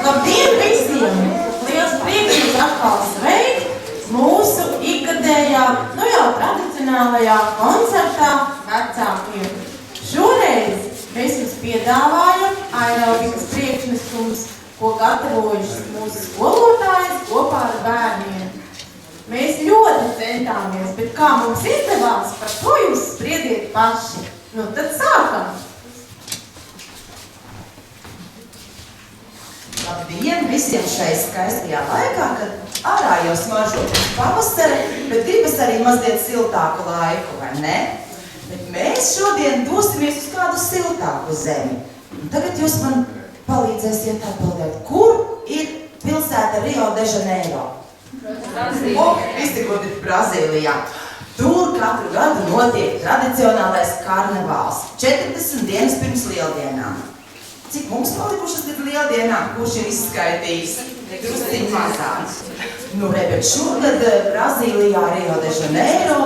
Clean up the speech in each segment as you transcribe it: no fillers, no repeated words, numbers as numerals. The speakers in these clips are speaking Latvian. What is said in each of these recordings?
Labdien visiem! Liels prieks jūs atkal sveikt mūsu ikgadējā, jau tradicionālajā koncertā vecākiem. Šoreiz mēs jums piedāvājam aerobikas priekšnesumus, ko gatavojušas mūsu skolotājas kopā ar bērniem. Mēs ļoti centāmies, bet kā mums izdevās, par to jūs spriediet paši. Nu, tad sākam! Labdien visiem šai skaistajā laikā, kad ārā jau smaržo pavasari, bet gribas arī mazliet siltāku laiku, vai ne? Bet mēs šodien dosimies uz kādu siltāku zemi. Un tagad jūs man palīdzēsiet atbildēt, kur ir pilsēta Rio de Janeiro? Iztikot ir Brazīlijā. Tur katru gadu notiek tradicionālais karnevāls 40 dienas pirms lieldienām. Cik mums palikušas tad lieldienām, kurš ir izskaitījis? Drusciņ mazāk. Nu, bet šogad Brazīlijā Rio de Janeiro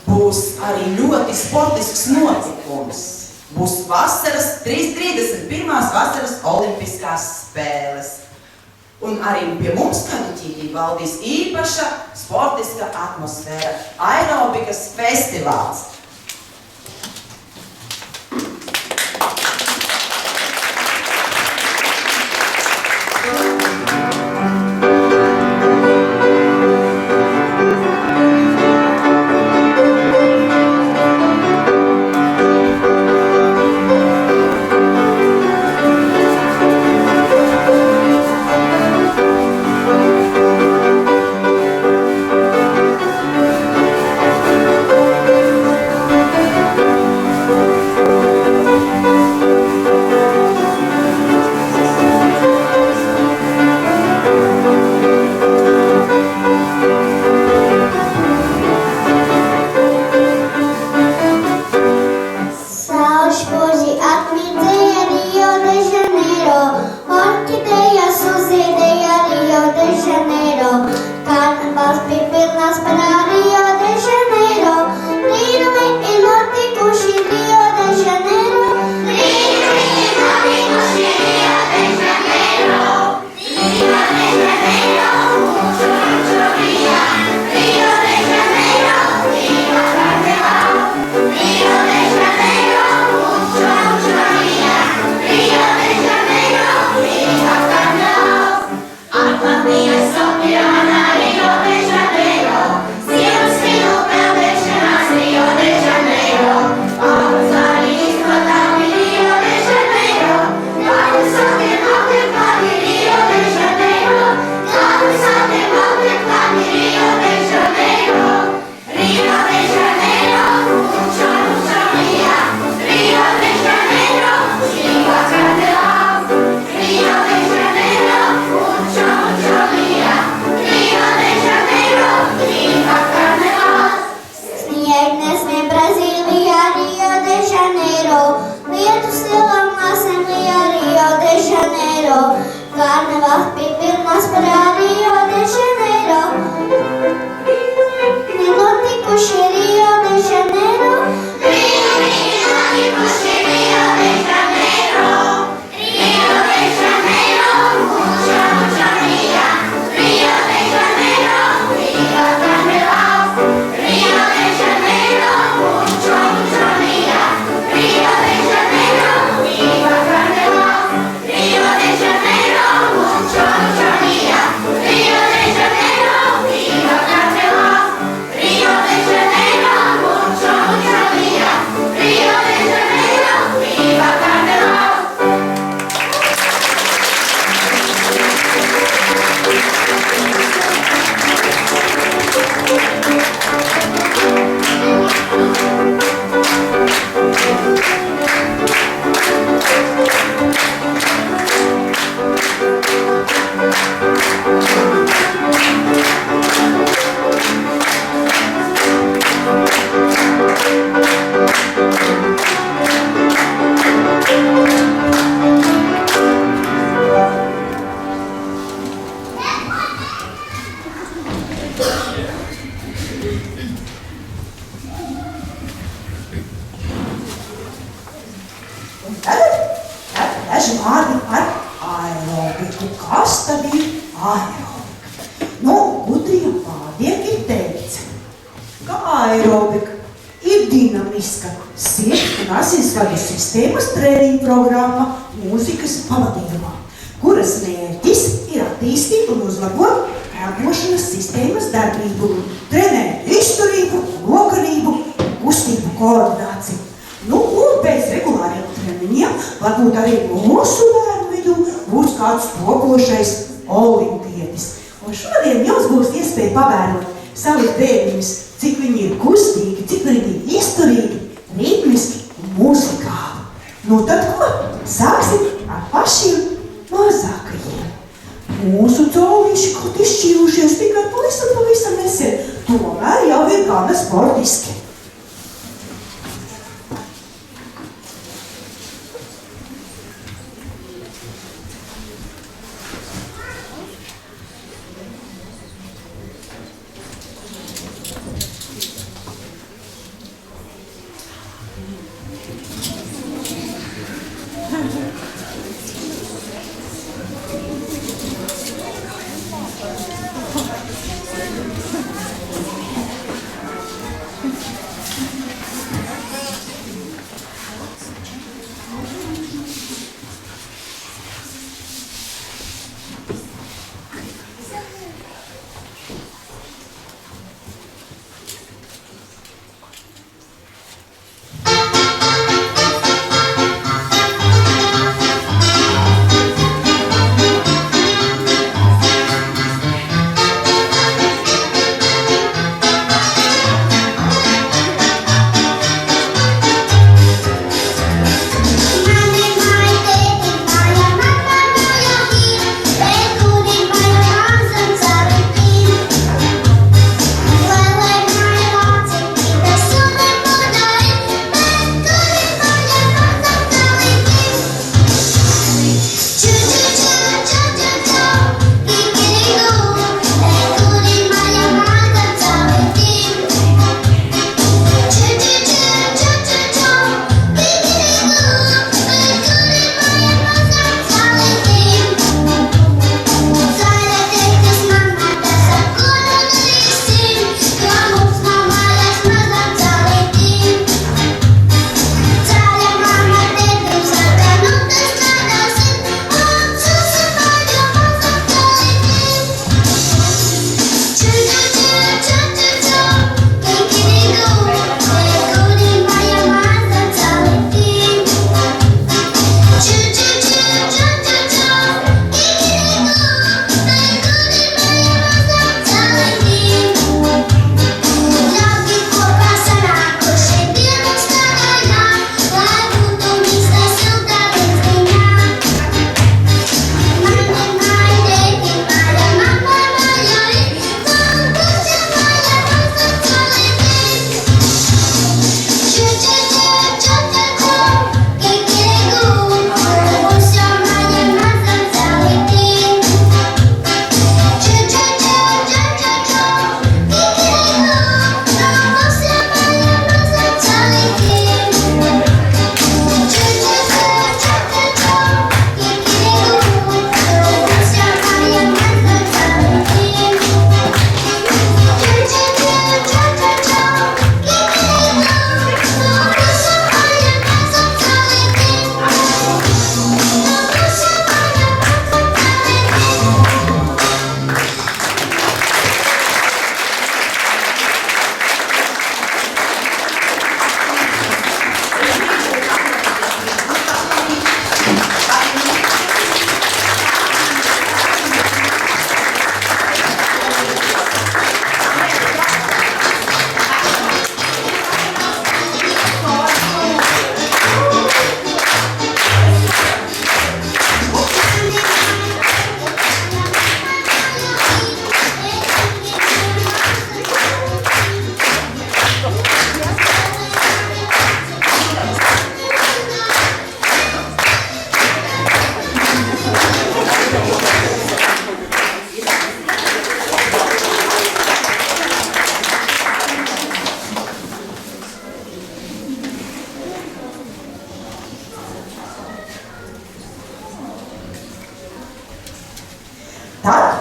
būs arī ļoti sportisks notikums. Būs vasaras 31. vasaras olimpiskās spēles. Un arī pie mums Kaņķītī valdīs īpaša sportiska atmosfēra – aerobikas festivāls. Daži vārdi par aerobiku. Kas tad ir aerobika? Nu, gudriem vārdiem ir teikts, ka aerobika ir dinamiska sirds un asinsvadu sistēmas treniņu programma mūzikas pavadījumā, kuras mērķis ir attīstīt un uzlabot elpošanas sistēmas darbību, trenēt izturību, lokanību, kustību koordināciju. Nu, un pēc regulāriem treniņiem varbūt arī mūsu bērnu vidū būs kāds topošais olimpietis. Un šodien jums būs iespēja pavērot savus bērniņus, cik viņi ir kustīgi, cik viņi ir izturīgi, ritmiski un muzikāli. Nu tad ko? Sāksim ar pašiem mazākajiem. Mūsu caulīši kaut izšķīrušies tikai pavisam nesen, tomēr jau ir gana sportiski.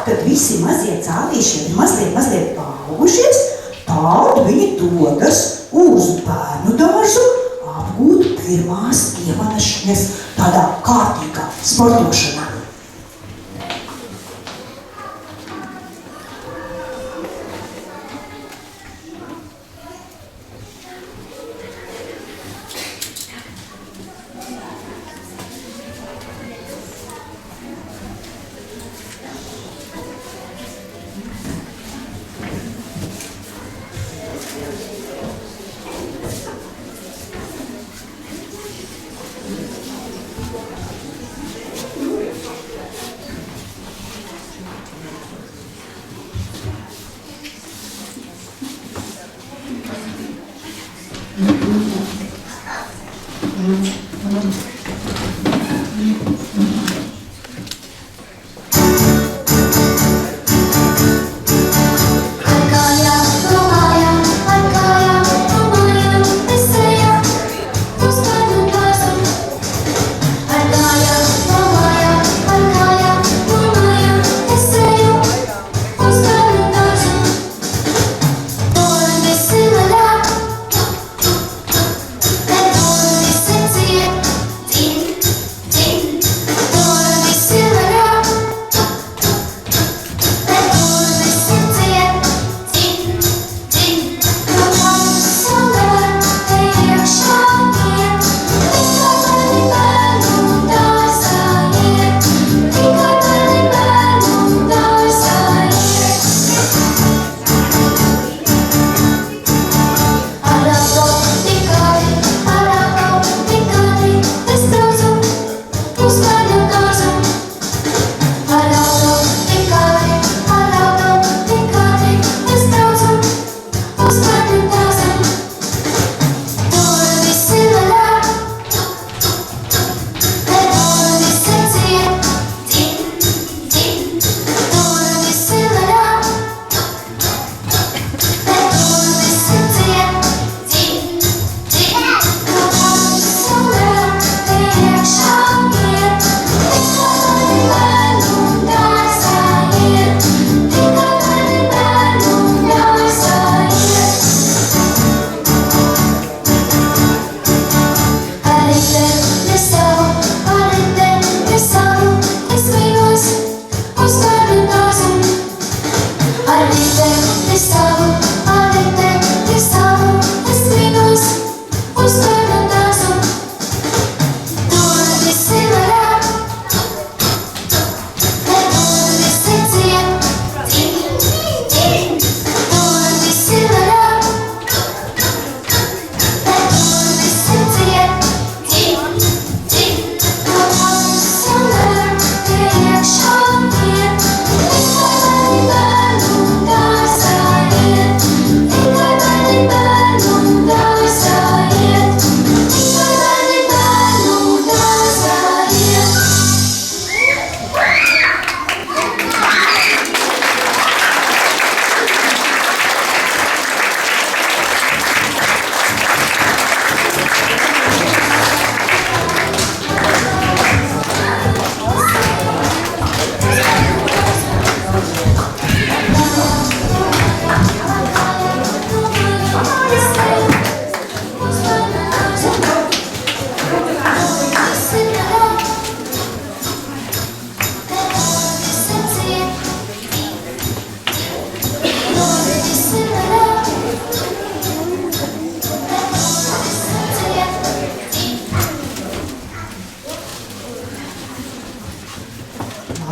kad visi mazie cālīši ir mazliet paaugušies, tad viņi dodas uz bērnu dārzu apgūt pirmās iemanašanas tādā kārtīgā sportošanā.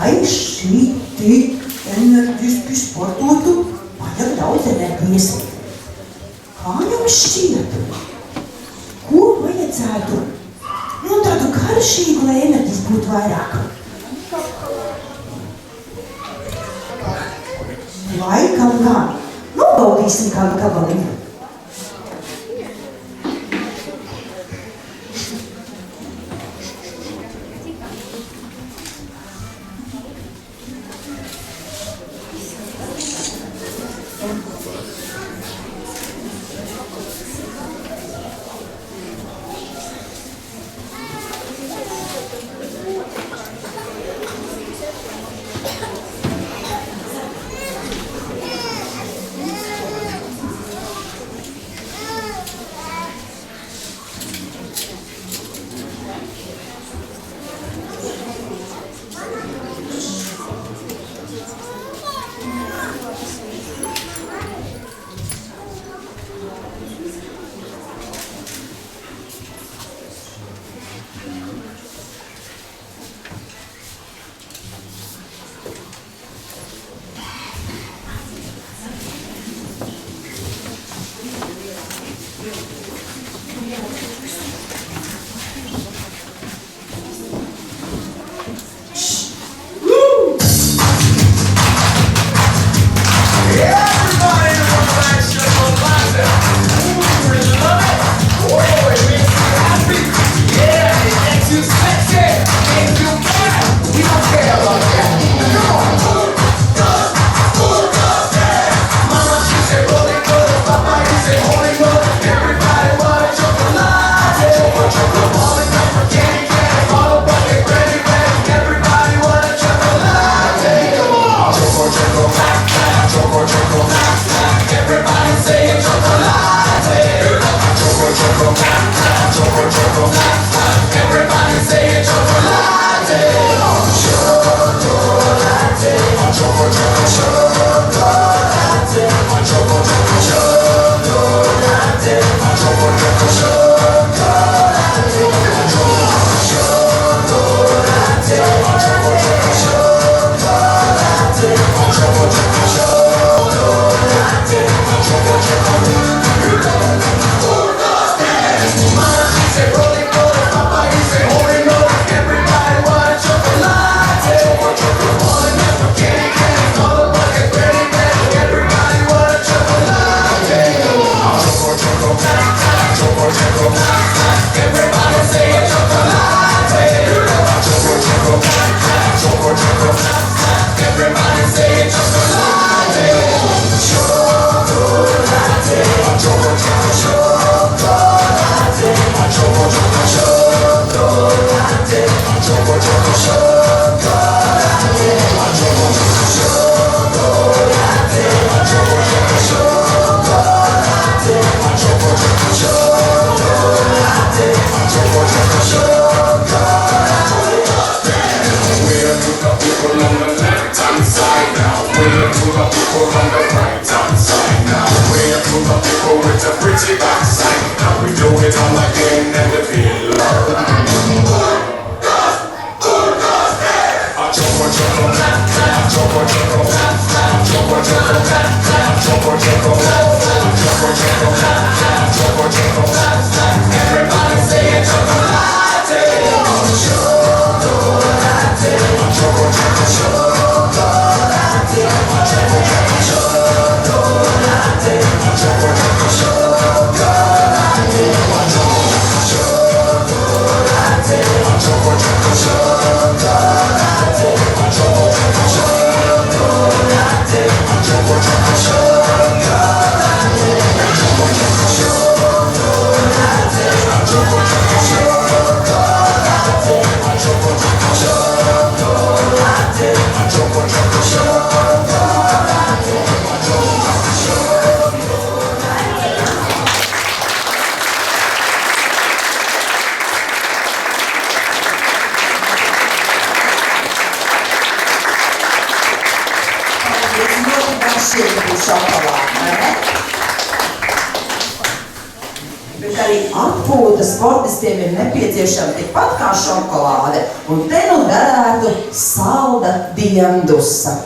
Lai šī tik enerģiski sportotu, vajag daudz enerģijas. Kā jums šķiet? Ko vajadzētu? Tādu garšīgu, lai enerģijas būtu vairāk. Laikam gan. Nobaudīsim kādu gabaliņu. people on the right hand side now. Way up to the people with a pretty backside. Now we do it all again and the pillar. Everybody say it, chocolate. Bet arī atpūta sportistiem ir nepieciešama tikpat kā šokolāde, un te nu derētu salda diendusa.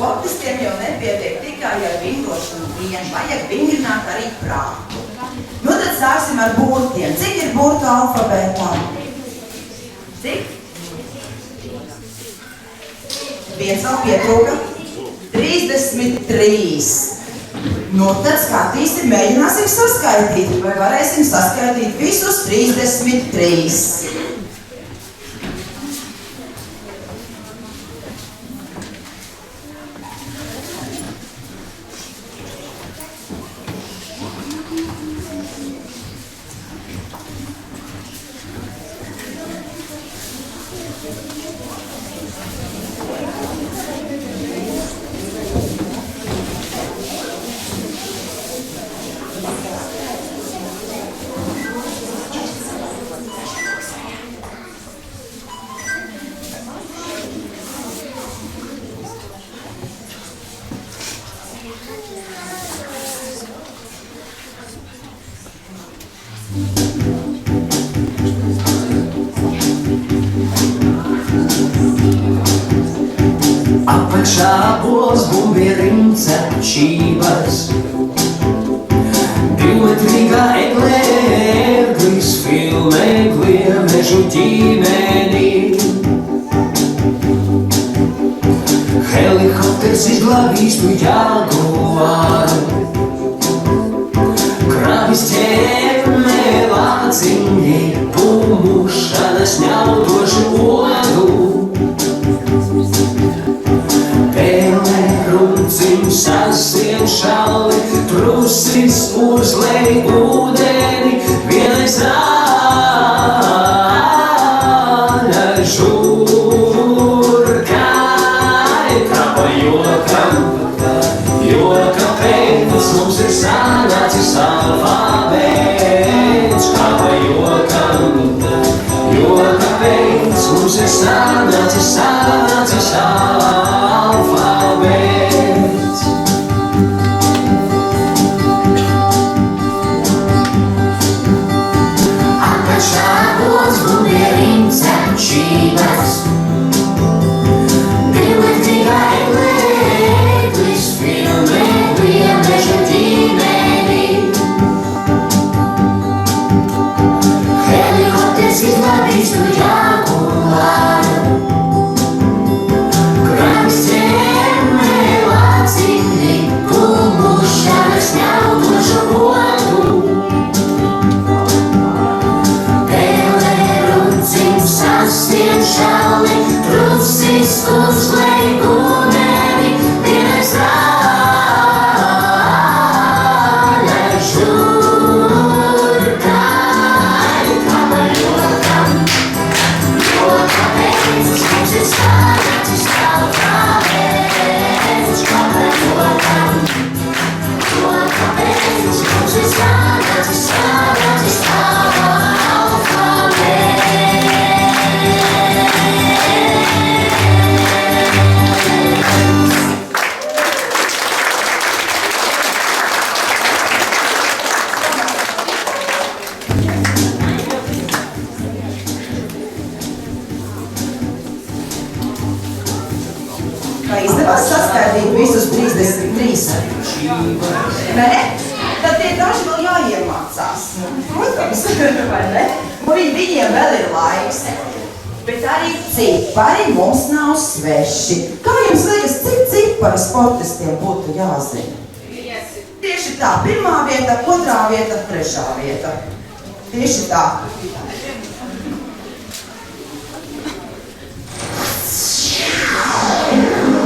sportistiem jau nepietiek tikai ar vingrošanu vien, vajag vingrināt arī prātu. Nu tad sāksim ar burtiem. Cik ir burtu alfabētā? Cik? Viens vēl pietrūka. 33. Nu tad skatīsim, mēģināsim saskaitīt. Vai varēsim saskaitīt visus 33? Apakšābos bumbierince šības, divmetrīgā eglē ērglis filmēglie mežu ģimeni. Helikopters izglābīs tu jaguāru, krāvis ķēmē vāciņi, pumušanas ņaudošu odu. Sasien šali, trusis uzlej ūdeni, vienais rāļa žurkai. Kapa jokam, joka pēc mums ir sanācis alfabēts. Kapa jokam, joka pēc mums ir sanācis alfabēts. Apakšābos bumbierince šības, divmetrīgā eglē ērglis filmēglie mežu ģimeni. Helikopters izglābīs tu jaguāru, krāvis ķēmē vāciņi, pumušanas ņaudošu odu. Sasien šali, trusis uzlej ūdeni, vienais rāļa žurkai. Kapa jokam, joka pēc mums ir sanācis alfabēts. Kapa jokam, joka pēc mums ir sanācis alfabēts. Vai izdevās saskaitīt visus 33? Nē? Tad tie daži vēl jāiemācās. Protams, vai ne? Un viņiem vēl ir laiks. Bet arī cipari mums nav sveši. Kā jums liekas, cik cipari sportistiem būtu jāzina? Tieši tā, 1. vieta, 2. vieta, 3. vieta. Tieši tā. Nevienīgi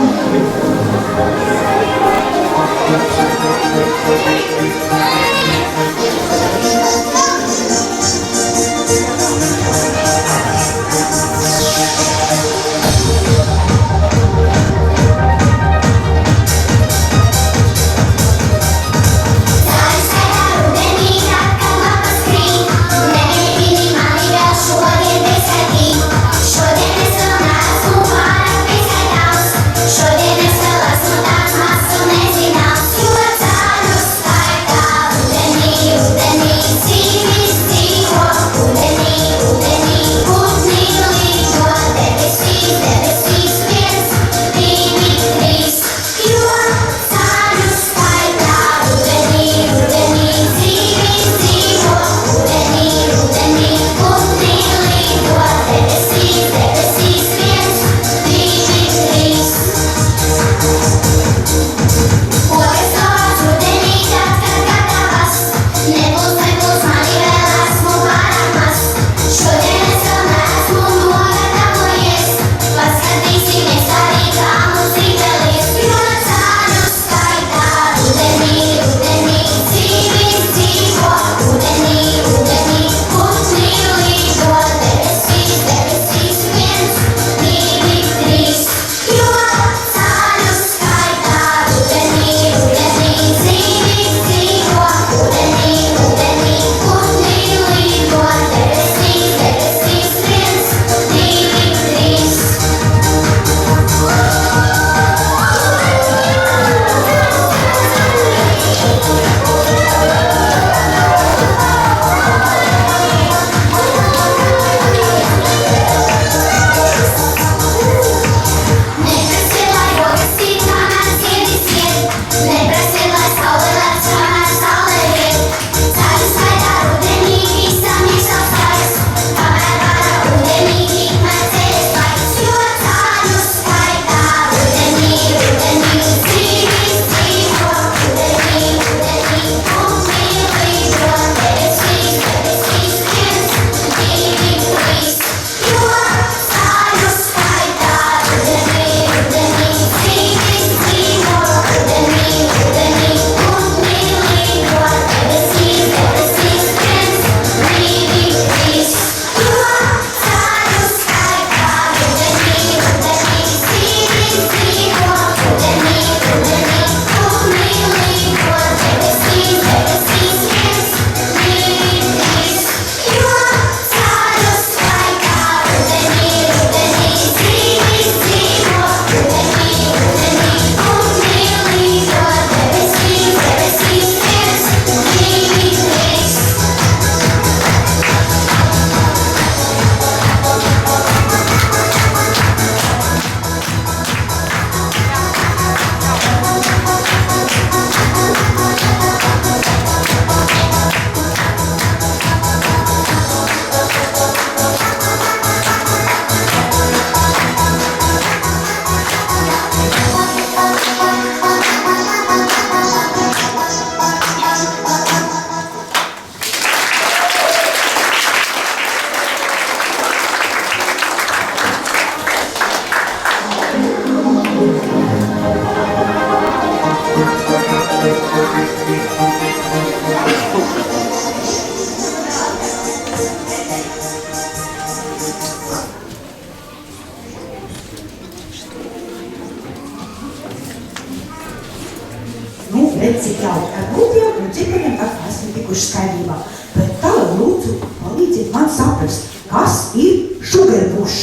redziet, cik jauki ar mūtiem un cipariem atkal esmu tikuši skaidrībā. Bet tagad lūdzu palīdziet man saprast, kas ir sugarbush.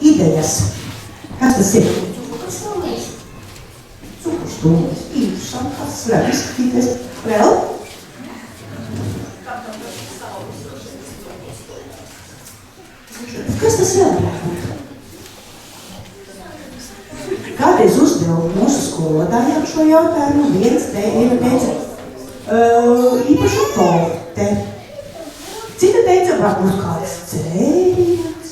Idejas. Kas tas ir? Cukurstūlis. Interesanti, kas tas varētu izskatīties. Vēl? Kas tas vēl varētu būt? Kādreiz uzdevu mūsu skolotājām šo jautājumu, viens teica īpaša torte. Cita teica, varbūt kāds dzēriens.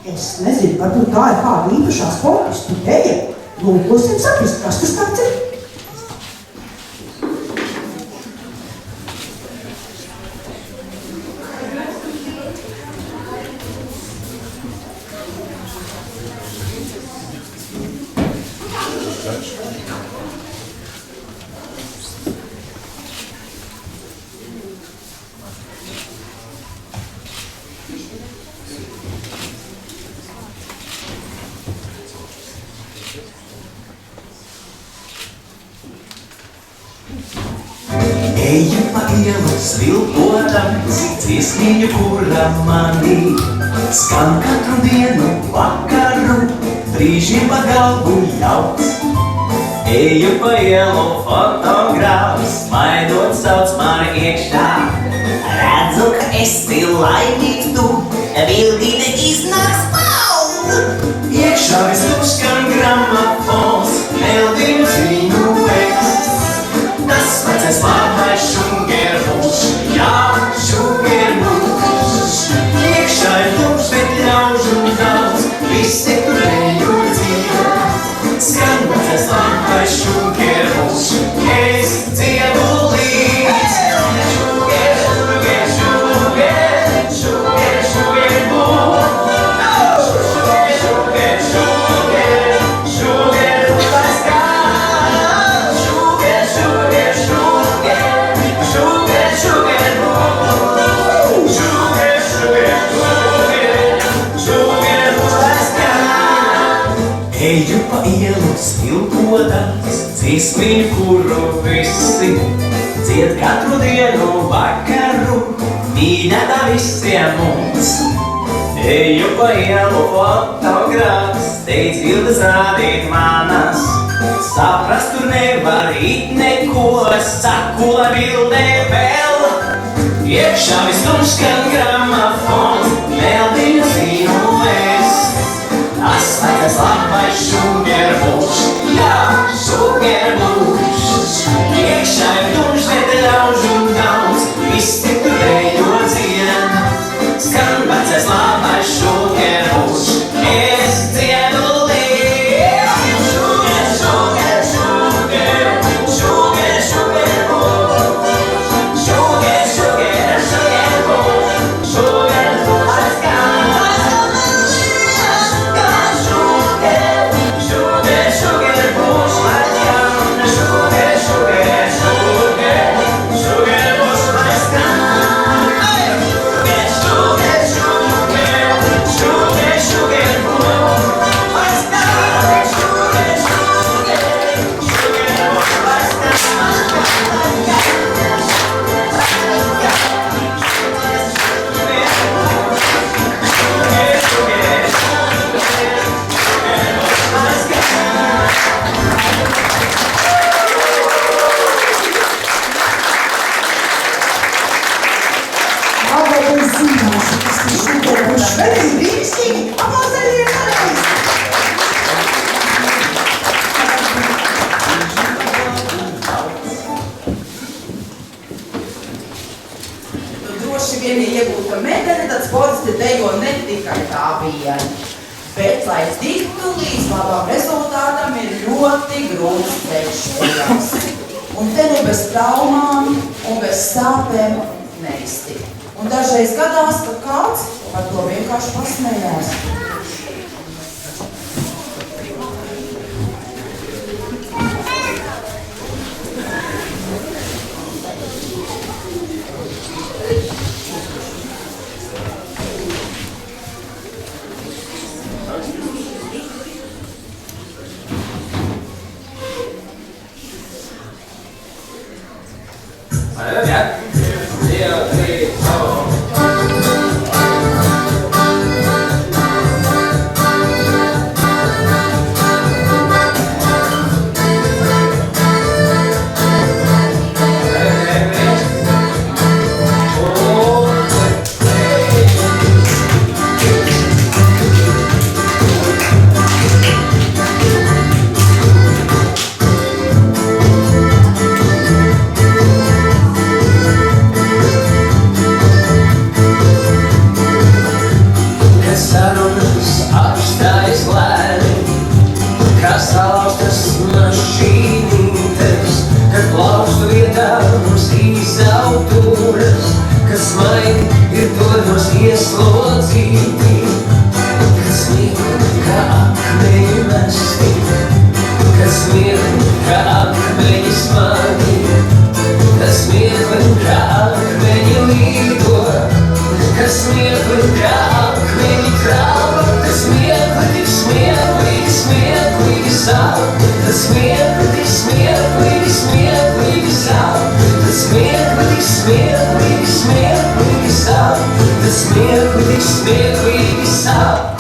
Es nezinu, varbūt tā ir kāda īpašā sportistu ideja. Lūkosim saprast, kas tas tāds ir. Eju pa ielu svilpodams, dziesmiņu, kura manī skan katru dienu vakaru, brīžiem pa galvu jauc. Eju pa ielu fotogrāfs, maidot sauc mani iekšā. Redzu, ka esi laimīgs tu, bildīte iznāks paud. Iekšā visur skan gramofons, meldiņu ziņu veiks. Tas vecais labais šugerbuš, jā, šugerbuš. Iekšā ir tumšs, bet ļaužu daudz, visi tur eju dzīvo. Skan vecais labais šugerbuš, es dziedu līdz. Šuger, šuger, šuger, šuger, šugerbuš. Šuger, šuger, šuger, šugerbuš, lai skan. Šuger, šuger, šuger, šuger, šugerbuš. Šuger, šuger, šuger, šugerbuš, lai skan. Eju pa ielu svilpodams, dziesmiņu, kuru visi dzied katru dienu vakaru, mīļātā visiem mums. Eju pa ielu fotogrāfs, teic bildes rādīt manas, saprast tur nevar it neko, saku, lai bildē vēl. Iekšā visur skan gramofons, meldiņu ziņu es. Tas vecais labais šugerbuš, jā, šugerbuš. Iekšā ir tumšs, bet ļaužu daudz, visi tur ejo dzied. Skan vecais labais šugerbuš, es dziedu līdz. Šuger, šuger, šuger, šuger, šugerbuš. Šuger, šuger, šugerbuš, šugerbuš, lai skan. Šuger, šugerbuš, lai skan. Šuger, šuger, šuger, šugerbuš, lai skan. Šuger, šuger, šuger, šugerbuš, lai skan. Šuger, šuger, šugerbuš, lai Vai es zināšu, kas ir sugarbush? Vēlreiz brīnišķīgi! Aplaudējiet vēlreiz! Tu droši vien iegūta medaļa, tad sportisti dejo ne tikai tā viena. Bet, lai tiktu līdz labam rezultātam, ir ļoti grūts ceļš ejams. Un te nu bez traumām un bez sāpēm neiztikt. Un dažreiz gadās, ka kāds par to vienkārši pasmējās. slodzīti, kad smiekli kā akmeņi mesti, kad smiekli kā akmeņi smagi, kad smiekli kā akmeņi līdo, kad smiekli kā akmeņi krāva, kad smiekli tik smieklīgi, smieklīgi sāp, kad smiekli tik smieklīgi, smieklīgi sāp, kad smiekli tik smieklīgi, smieklīgi sāp, kad smiekli tik smieklīgi sāp.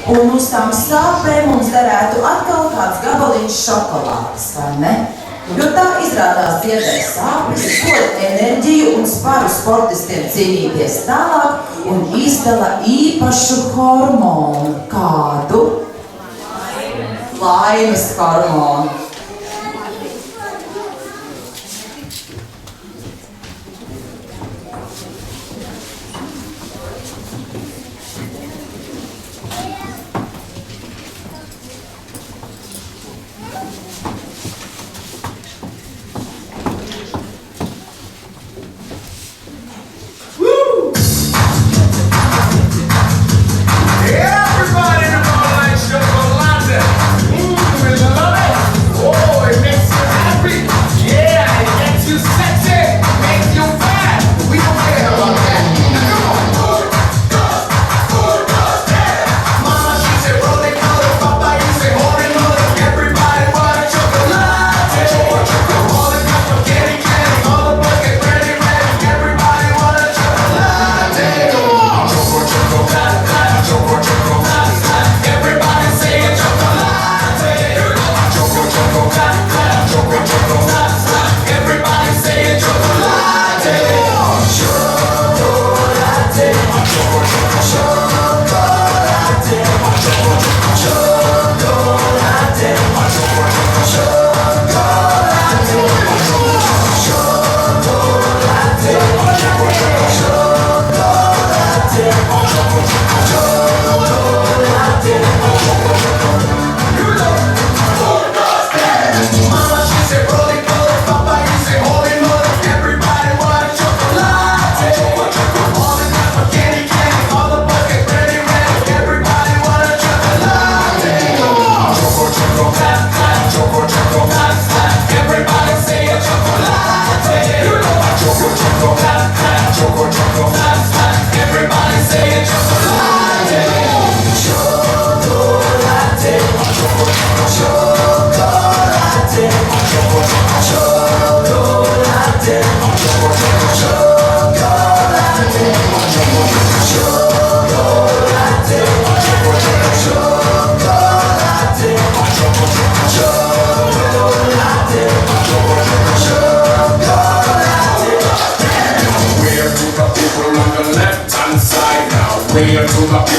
Un uz tām sāpēm mums derētu atkal kāds gabaliņš šokolādes, vai ne? Jo tā izrādās dziedē sāpes, dod enerģiju un sparu sportistiem cīnīties tālāk un izdala īpašu hormonu. Kādu? Laimes hormonu. Everybody in the world likes chocolate. We love it.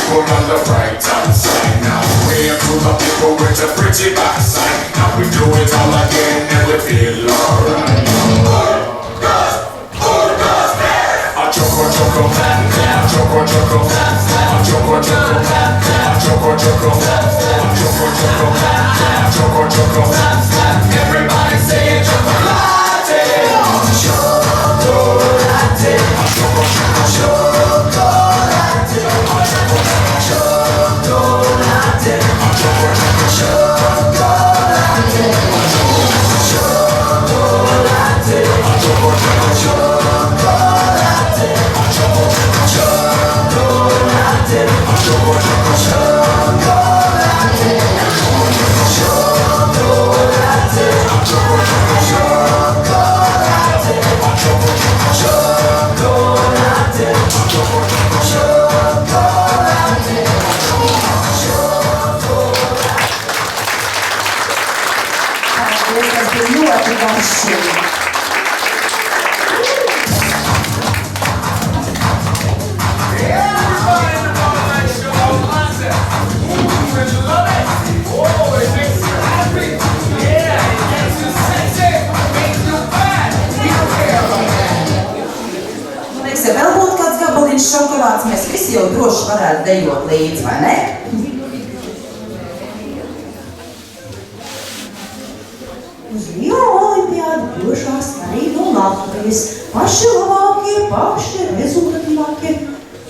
people on the right hand side. Now wave to the people with a pretty backside. Now we do it all again and we feel alright. A choco choco, a choco choco, a choco choco, a choco choco, a choco choco, a choco choco. Everybody say chocolate, chocolate, chocolate, Paldies, tas bija ļoti garšīgi. Ja vēl būtu kāds gabaliņš šokolādes, mēs visi jau droši varētu dejot līdzi, vai ne? Uz Rio olimpiādu došās arī no Latvijas paši labākie, paši rezultatīvākie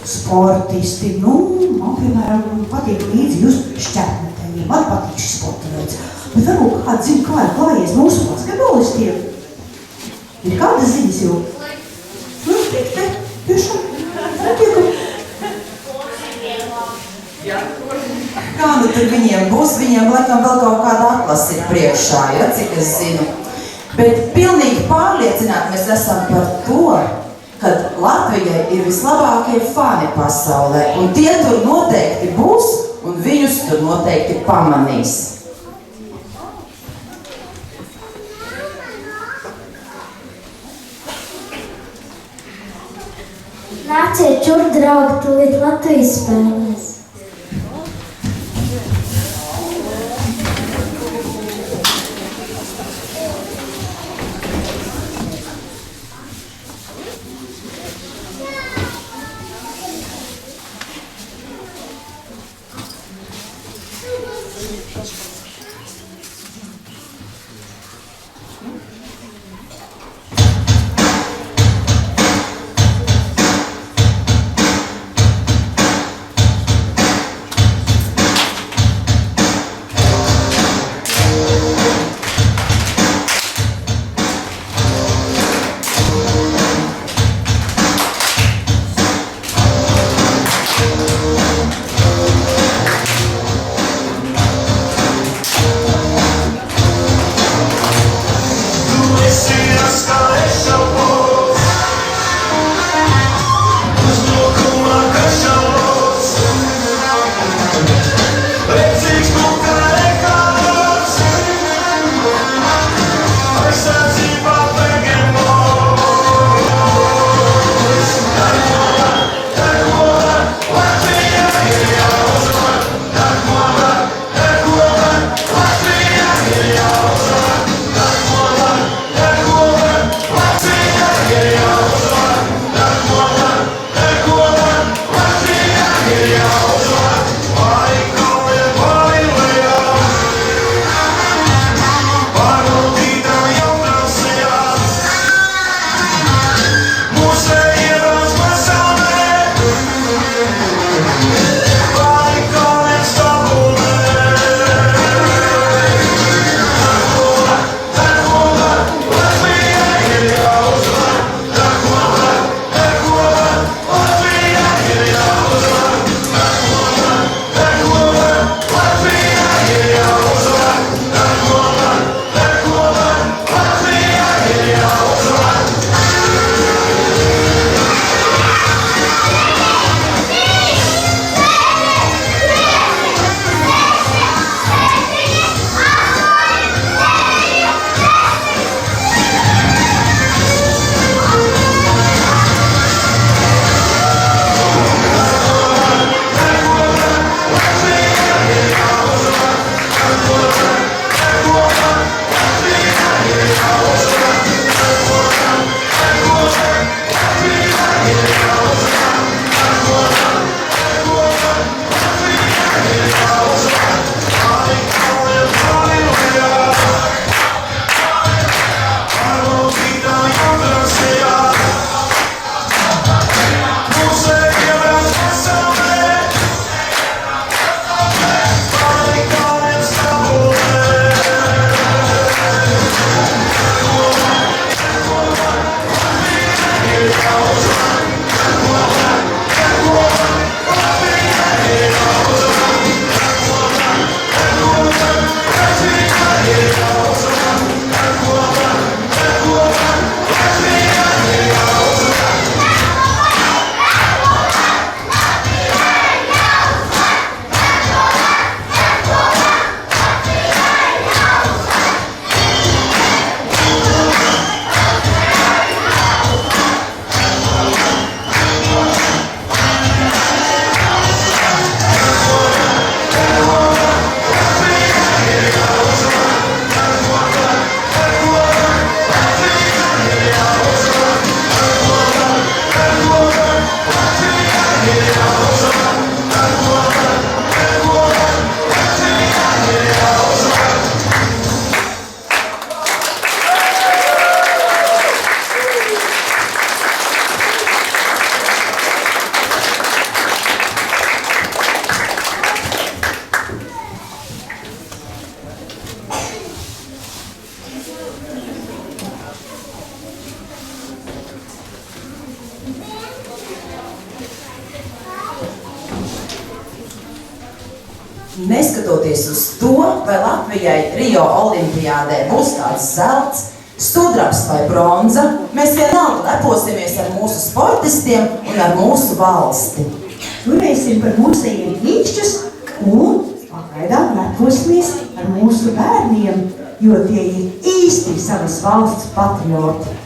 sportisti. Nu, man, piemēram, patīk līdzi just šķērmetējiem. Man patīk šis sporta veids. Bet varbūt kāds zina, kā ir klājies mūsu basketbolistiem. Ir kādas ziņas jau? Nu, tik te, tiešām. Kā nu tur viņiem būs? Viņiem laikam vēl kaut kāda atlase ir priekšā, ja, cik es zinu. Bet pilnīgi pārliecināti mēs esam par to, ka Latvijai ir vislabākie fani pasaulē. Un tie tur noteikti būs, un viņus tur noteikti pamanīs. Nāciet šurp, draugi, tūlīt Latvijas spēlēs. Neskatoties uz to, vai Latvijai Rio olimpiādē būs kāds zelts, sudrabs vai bronza, mēs vienalga leposimies ar mūsu sportistiem un ar mūsu valsti. Turēsim par mūsējiem īkšķus un pagaidām leposimies ar mūsu bērniem, jo tie ir īsti savas valsts patrioti.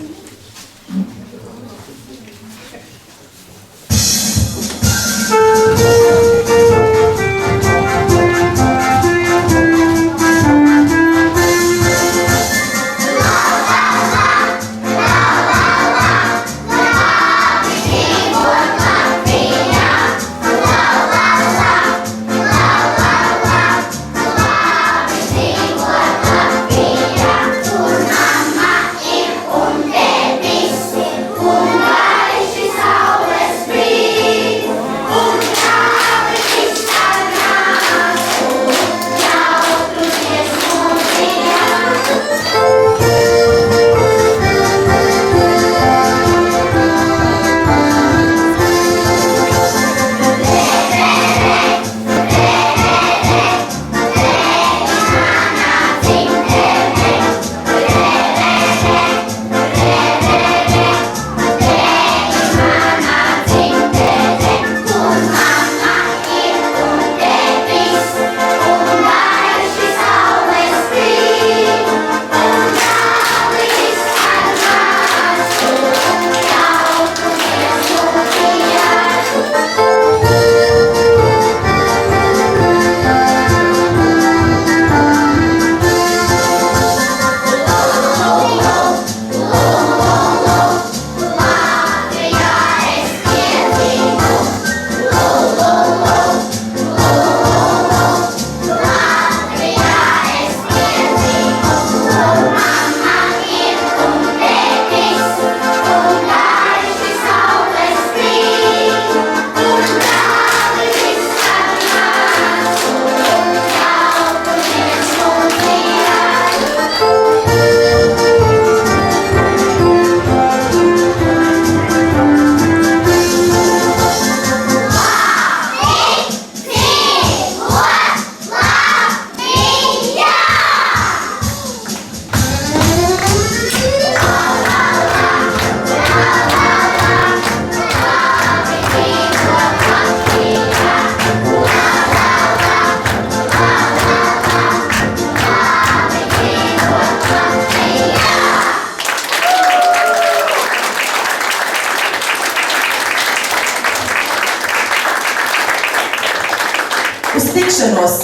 Uz tikšanos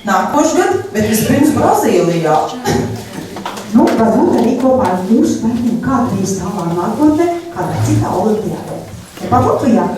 nākošgad, bet vispirms Brazīlijā. Nu, varbūt arī kopā ar mūsu bērniem kādreiz tālā nākotnē, kādā citā olimpiādē. Tepat Latvijā.